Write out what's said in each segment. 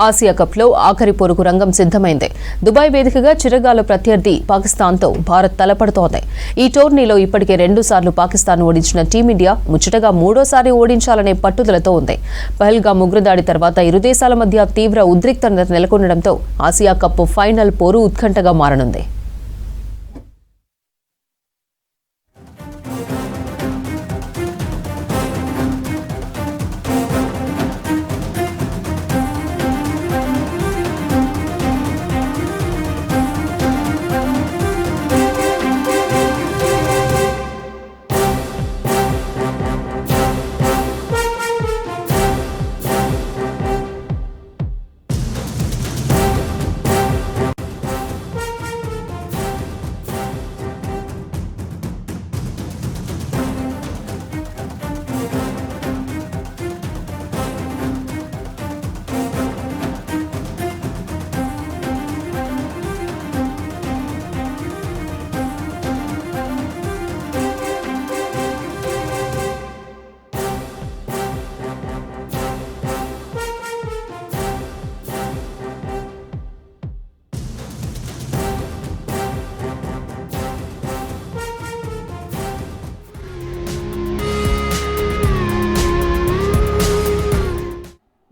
Asia కప్లో ఆఖరి పొరుగు రంగం సిద్ధమైంది. దుబాయ్ వేదికగా చిరగాల ప్రత్యర్థి పాకిస్తాన్తో భారత్ తలపడుతోంది. ఈ టోర్నీలో ఇప్పటికే 2 సార్లు పాకిస్తాన్ ఓడించిన టీమిండియా ముచ్చటగా 3వ ఓడించాలనే పట్టుదలతో ఉంది. పహల్గామ్ ఉగ్రదాడి తర్వాత ఇరు దేశాల మధ్య తీవ్ర ఉద్రిక్తత నెలకొనడంతో ఆసియా కప్ ఫైనల్ పోరు ఉత్కంఠగా మారనుంది.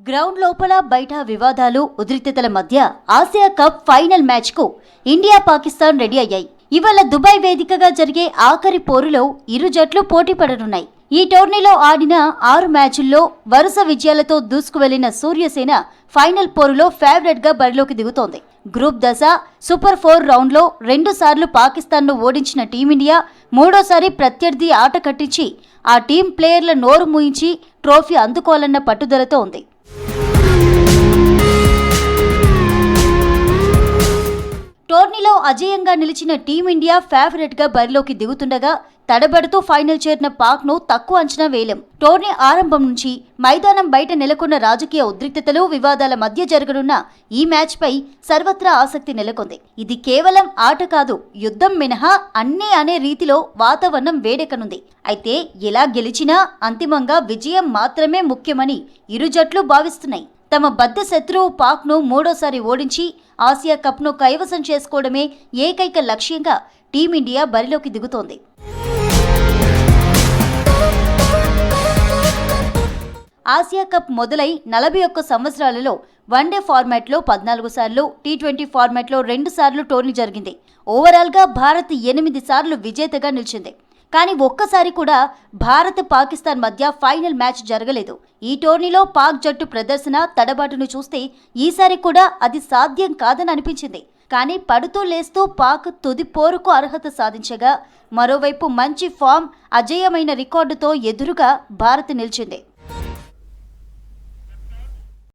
గ్రౌండ్ లోపల బయట వివాదాలు ఉద్రిక్తతల మధ్య ఆసియా కప్ ఫైనల్ మ్యాచ్ కు ఇండియా పాకిస్తాన్ రెడీ అయ్యాయి. ఇవాళ దుబాయ్ వేదికగా జరిగే ఆఖరి పోరులో ఇరు జట్లు పోటీ పడనున్నాయి. ఈ టోర్నీలో ఆడిన 6 మ్యాచుల్లో వరుస విజయాలతో దూసుకువెళ్లిన సూర్యసేన ఫైనల్ పోరులో ఫేవరెట్ గా బరిలోకి దిగుతోంది. గ్రూప్ దశ సూపర్ 4 రౌండ్లో 2 సార్లు పాకిస్తాన్ను ఓడించిన టీమిండియా 3వసారి ప్రత్యర్థి ఆట కట్టించి ఆ టీం ప్లేయర్ల నోరు మూయించి ట్రోఫీ అందుకోవాలన్న పట్టుదలతో ఉంది. టోర్నీలో అజేయంగా నిలిచిన టీమిండియా ఫేవరెట్ గా బరిలోకి దిగుతుండగా తడబడుతూ ఫైనల్ చేరిన పాక్ ను తక్కువ అంచనా వేయలేం. టోర్నీ ఆరంభం నుంచి మైదానం బయట నెలకొన్న రాజకీయ ఉద్రిక్తతలు వివాదాల మధ్య జరగనున్న ఈ మ్యాచ్ పై సర్వత్రా ఆసక్తి నెలకొంది. ఇది కేవలం ఆట కాదు, యుద్ధం మినహా అన్నీ అనే రీతిలో వాతావరణం వేడెక్కనుంది. అయితే ఎలా గెలిచినా అంతిమంగా విజయం మాత్రమే ముఖ్యమని ఇరు జట్లు భావిస్తున్నాయి. తమ బద్ద శత్రువు పాక్ ను 3వసారి ఓడించి ఆసియా కప్ ను కైవసం చేసుకోవడమే ఏకైక లక్ష్యంగా టీమిండియా బరిలోకి దిగుతోంది. ఆసియా కప్ మొదలై 41 సంవత్సరాలలో వన్డే ఫార్మాట్లో 14 సార్లు, టీ20 ఫార్మాట్లో 2 సార్లు టోర్నీ జరిగింది. ఓవరాల్గా భారత్ 8 సార్లు విజేతగా నిలిచింది. కానీ ఒక్కసారి కూడా భారత్ పాకిస్తాన్ మధ్య ఫైనల్ మ్యాచ్ జరగలేదు. ఈ టోర్నీలో పాక్ జట్టు ప్రదర్శన తడబాటును చూస్తే ఈసారి కూడా అది సాధ్యం కాదని అనిపించింది. కానీ పడుతూ లేస్తూ పాక్ తుది పోరుకు అర్హత సాధించగా, మరోవైపు మంచి ఫామ్, అజేయమైన రికార్డుతో ఎదురుగా భారత్ నిలిచింది.